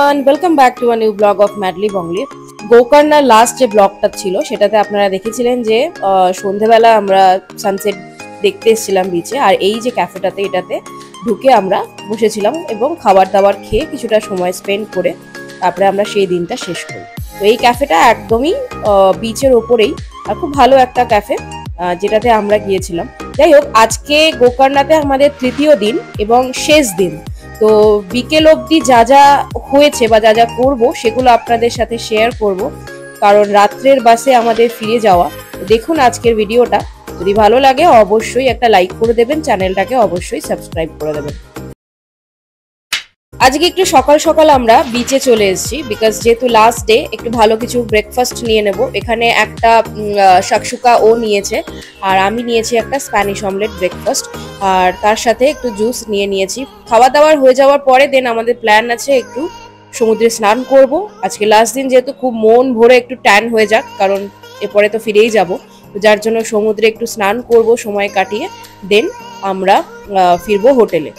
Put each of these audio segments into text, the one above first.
everyone, welcome back to a new vlog of Madly Bongli. গোকর্ণার last যে ব্লগটা ছিল সেটাতে আপনারা দেখেছিলেন যে সন্ধ্যাবেলা আমরা সানসেট দেখতে এসেছিলাম বিচে, আর এই যে ক্যাফেটাতে এটাতে ঢুকে আমরা বসেছিলাম এবং খাবার দাবার খেয়ে কিছুটা সময় স্পেন্ড করে তারপরে আমরা সেই দিনটা শেষ করি। তো এই ক্যাফেটা একদমই বিচের ওপরেই, আর খুব ভালো একটা ক্যাফে যেটাতে আমরা গিয়েছিলাম। যাই হোক, আজকে গোকর্ণাতে আমাদের তৃতীয় দিন এবং শেষ দিন। তো বিকেল অবধি যা যা হয়েছে বা যা যা করবো সেগুলো আপনাদের সাথে শেয়ার করব, কারণ রাত্রের বাসে আমাদের ফিরে যাওয়া। দেখুন আজকের ভিডিওটা, যদি ভালো লাগে অবশ্যই একটা লাইক করে দেবেন, চ্যানেলটাকে অবশ্যই সাবস্ক্রাইব করে দেবেন। আজকে একটু সকাল সকাল আমরা বিচে চলে এসেছি, বিকজ যেহেতু লাস্ট ডে একটু ভালো কিছু ব্রেকফাস্ট নিয়ে নেব। এখানে একটা শাকসুকা ও নিয়েছে, আর আমি নিয়েছি একটা স্প্যানিশ অমলেট ব্রেকফাস্ট, আর তার সাথে একটু জুস নিয়ে নিয়েছি। খাওয়া দাওয়ার হয়ে যাওয়ার পরে দেন আমাদের প্ল্যান আছে একটু সমুদ্রে স্নান করব। আজকে লাস্ট দিন, যেহেতু খুব মন ভরে একটু ট্যান হয়ে যাক, কারণ এরপরে তো ফিরেই যাব, যার জন্য সমুদ্রে একটু স্নান করব সময় কাটিয়ে, দেন আমরা ফিরবো হোটেলে।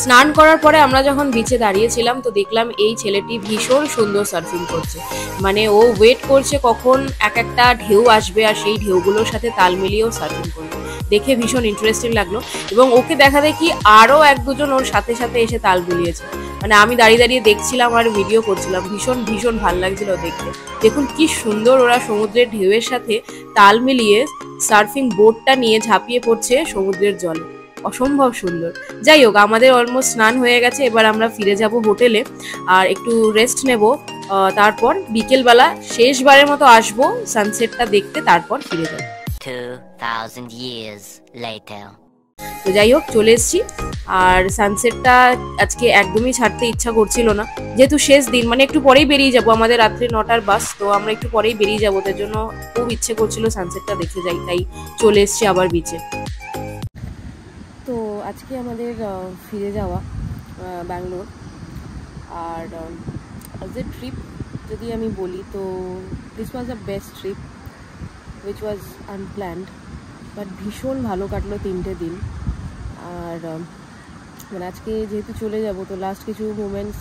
স্নান করার পরে আমরা যখন বিচে দাঁড়িয়েছিলাম তো দেখলাম এই ছেলেটি ভীষণ সুন্দর সার্ফিং করছে। মানে ও ওয়েট করছে কখন এক একটা ঢেউ আসবে আর সেই ঢেউগুলোর সাথে তাল মিলিয়েও সার্ফিং করবে। দেখে ভীষণ ইন্টারেস্টিং লাগলো, এবং ওকে দেখা দেখি আরও এক দুজন ওর সাথে সাথে এসে তাল মিলিয়েছে। মানে আমি দাঁড়িয়ে দাঁড়িয়ে দেখছিলাম আর ভিডিও করছিলাম, ভীষণ ভীষণ ভালো লাগছিল দেখতে। দেখুন কি সুন্দর ওরা সমুদ্রের ঢেউয়ের সাথে তাল মিলিয়ে সার্ফিং বোটটা নিয়ে ঝাঁপিয়ে পড়ছে সমুদ্রের জলে, অসম্ভব সুন্দর। যাই হোক, আমাদের অলমোস্ট স্নান হয়ে গেছে, এবার আমরা ফিরে যাব হোটেলে আর একটু রেস্ট নেব। তারপর বিকেলবেলা শেষবারের মতো আসবো সানসেটটা দেখতে, তারপর ফিরে যাব। 2000 years later. তো যাই হোক, চলে এসেছি, আর সানসেটটা আজকে একদমই ছাড়তে ইচ্ছা করছিল না, যেহেতু শেষ দিন। মানে একটু পরেই বেরিয়ে যাব, আমাদের রাত্রে 9টার বাস, তো আমরা একটু পরেই বেরিয়ে যাবো, তার জন্য খুব ইচ্ছে করছিল সানসেটটা দেখে যাই, তাই চলে এসেছি আবার বিচে। তো আজকে আমাদের ফিরে যাওয়া ব্যাঙ্গালোর, আর অ্যাজ এ ট্রিপ যদি আমি বলি তো this was a best trip which was unplanned, but ভীষণ ভালো কাটলো 3টে দিন। আর মানে আজকে যেহেতু চলে যাব, তো লাস্ট কিছু মোমেন্টস,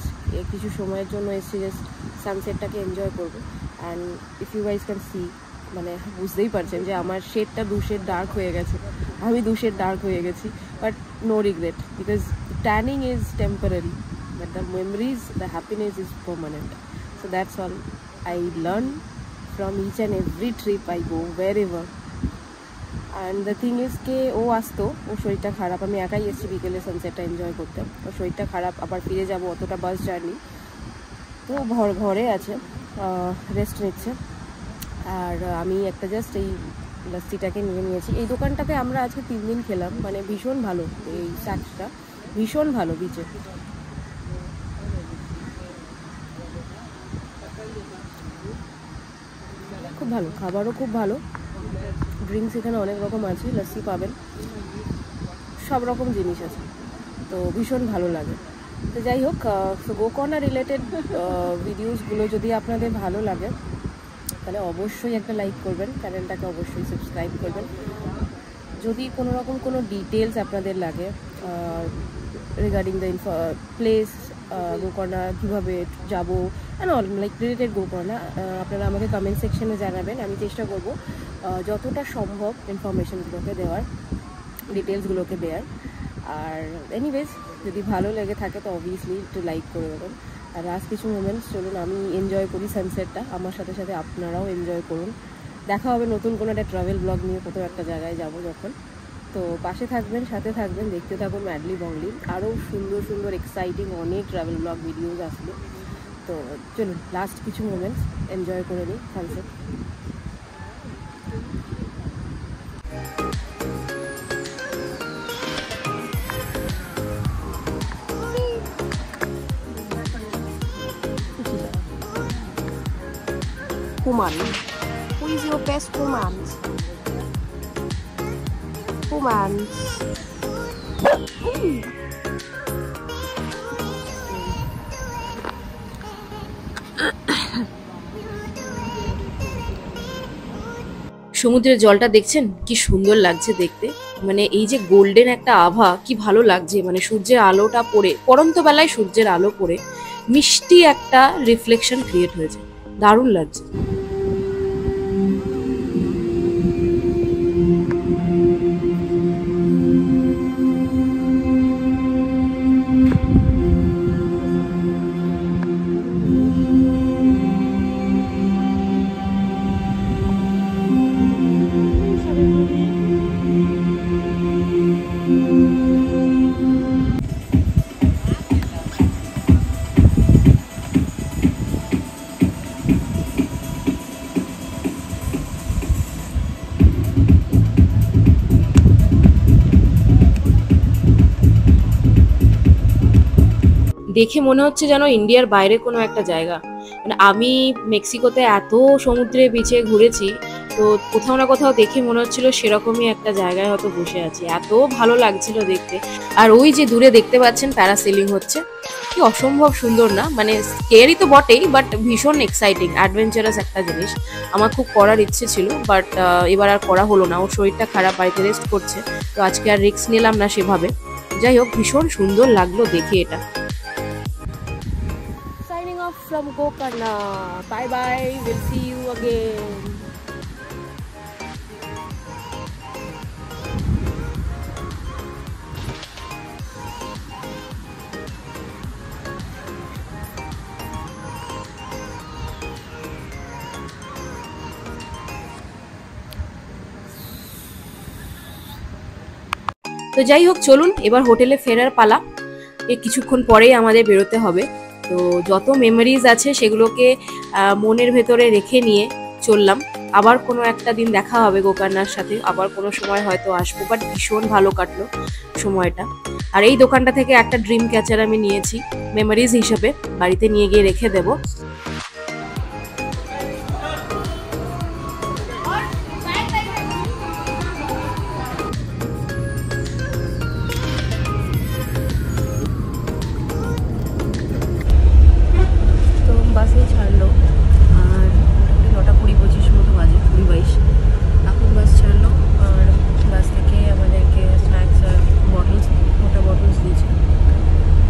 কিছু সময়ের জন্য এসেছি জাস্ট সানসেটটাকে এনজয় করবো। And if you guys can see, মানে বুঝতেই পারছেন যে আমার শেডটা 2 শেড ডার্ক হয়ে গেছে, আমি 2 শেড ডার্ক হয়ে গেছি, but no regret, because tanning is temporary, but the memories, the happiness is permanent. So that's all I learn from each and every trip I go wherever. And the thing is কে ও আসতো, ওর শরীরটা খারাপ, আমি একাই এসেছি বিকেলে সানসেটটা এনজয় করতে, ওর শরীরটা খারাপ, আবার ফিরে যাব অতটা বাস জার্নি, তো ঘরে আছে, রেস্ট নিচ্ছে। আর আমি একটা জাস্ট এই লাস্সিটাকে নিয়ে নিয়েছি। এই দোকানটাতে আমরা আজকে 3 দিন খেলাম, মানে ভীষণ ভালো, এই স্ন্যাক্সটা ভীষণ ভালো বিচে। খুব ভালো, খাবারও খুব ভালো, ড্রিঙ্কস এখানে অনেক রকম আছে, লাস্সি পাবেন, সব রকম জিনিস আছে, তো ভীষণ ভালো লাগে। তো যাই হোক, গোকর্ণা রিলেটেড ভিডিওসগুলো যদি আপনাদের ভালো লাগে তাহলে অবশ্যই একটা লাইক করবেন, চ্যানেলটাকে অবশ্যই সাবস্ক্রাইব করবেন। যদি কোনো রকম কোনো ডিটেলস আপনাদের লাগে রিগার্ডিং দ্য প্লেস, গোকর্ণা কীভাবে যাবো and all like related Gokarna, আপনারা আমাকে কমেন্ট সেকশনে জানাবেন। আমি চেষ্টা করব যতটা সম্ভব ইনফরমেশনগুলোকে দেওয়ার, ডিটেলসগুলোকে দেওয়ার। আর এনিওয়েজ, যদি ভালো লেগে থাকে তো অবভিয়াসলি একটু লাইক করে দেবেন। আর লাস্ট কিছু মোমেন্টস চলুন আমি এনজয় করি সানসেটটা, আমার সাথে সাথে আপনারাও এনজয় করুন। দেখা হবে নতুন কোনো একটা ট্রাভেল ব্লগ নিয়ে, কোথাও একটা জায়গায় যাব যখন। তো পাশে থাকবেন, সাথে থাকবেন, দেখতে থাকুন ম্যাডলি বংলি, আরও সুন্দর সুন্দর এক্সাইটিং অনেক ট্রাভেল ব্লগ ভিডিওস আসবে। তো চলুন লাস্ট কিছু মোমেন্টস এনজয় করে নিই sunset. woman? Who is your best woman? Woman. সমুদ্রের জলটা দেখছেন কি সুন্দর লাগছে দেখতে, মানে এই যে গোল্ডেন একটা আভা, কি ভালো লাগছে, মানে সূর্যের আলোটা পড়ে, পড়ন্ত বেলায় সূর্যের আলো পড়ে মিষ্টি একটা রিফ্লেকশন ক্রিয়েট হয়েছে, দারুণ লাগছে। দেখে মনে হচ্ছে যেন ইন্ডিয়ার বাইরে কোনো একটা জায়গা। মানে আমি মেক্সিকোতে এত সমুদ্রে বিচে ঘুরেছি, তো কোথাও না কোথাও দেখে মনে হচ্ছিল সেরকমই একটা জায়গায় হয়তো বসে আছি, এত ভালো লাগছিল দেখতে। আর ওই যে দূরে দেখতে পাচ্ছেন প্যারাসেলিং হচ্ছে, কি অসম্ভব সুন্দর না, মানে স্কেয়ারি তো বটেই, বাট ভীষণ এক্সাইটিং, অ্যাডভেঞ্চারাস একটা জিনিস। আমার খুব করার ইচ্ছে ছিল, বাট এবার আর করা হলো না, ওর শরীরটা খারাপ, বাড়িতে রেস্ট করছে, তো আজকে আর রিস্ক নিলাম না সেভাবে। যাই হোক, ভীষণ সুন্দর লাগলো দেখে এটা। Signing off from Gokarna. Bye bye. We'll see you again. তো যাই হোক, চলুন এবার হোটেলে ফেরার পালা। কিছুক্ষণ পরেই আমাদের বেরোতে হবে। তো যত মেমোরিজ আছে সেগুলোকে মনের ভেতরে রেখে নিয়ে চললাম। আবার কোনো একটা দিন দেখা হবে গোকর্ণার সাথে, আবার কোনো সময় হয়তো আসবো, বাট ভীষণ ভালো কাটলো সময়টা। আর এই দোকানটা থেকে একটা ড্রিম ক্যাচার আমি নিয়েছি মেমোরিজ হিসেবে, বাড়িতে নিয়ে গিয়ে রেখে দেবো। বাসেই ছাড়লো, আর 9:20-25 মতো বাজে, 20-22 এখন বাস ছাড়লো। আর বাস থেকে আমাদেরকে স্ন্যাক্স আর বটলস, মোটা বটলস দিয়েছে।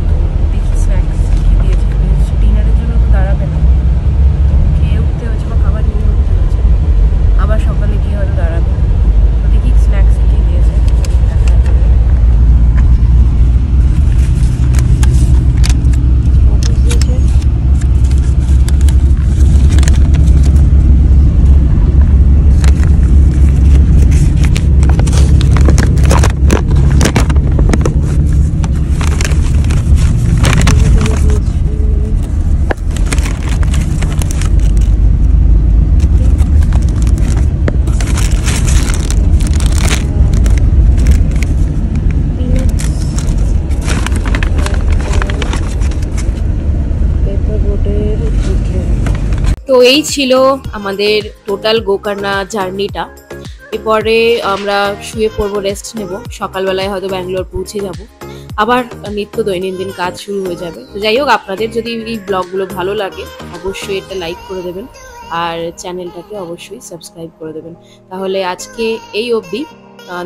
তো দেখি স্ন্যাক্স কী দিয়েছে, ডিনারের জন্য তো দাঁড়াবে না, খেয়ে উঠতে হয়েছে বা খাবার নিয়ে উঠতে হয়েছে, আবার সকালে গিয়ে হয়তো দাঁড়াবে। তো দেখি স্ন্যাক্স কী দিয়েছে, দেখা যাবে। বটলস দিয়েছে, তো এই ছিল আমাদের টোটাল গোকর্ণা জার্নিটা। এরপরে আমরা শুয়ে পড়বো, রেস্ট নেব, সকালবেলায় হয়তো ব্যাঙ্গালোর পৌঁছে যাব, আবার নিত্য দৈনন্দিন কাজ শুরু হয়ে যাবে। তো যাই হোক, আপনাদের যদি এই ব্লগগুলো ভালো লাগে অবশ্যই এটা লাইক করে দেবেন, আর চ্যানেলটাকে অবশ্যই সাবস্ক্রাইব করে দেবেন। তাহলে আজকে এই অবধি,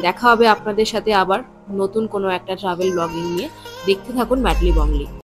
দেখা হবে আপনাদের সাথে আবার নতুন কোনো একটা ট্রাভেল ব্লগিং নিয়ে। দেখতে থাকুন ম্যাটলি বংলি।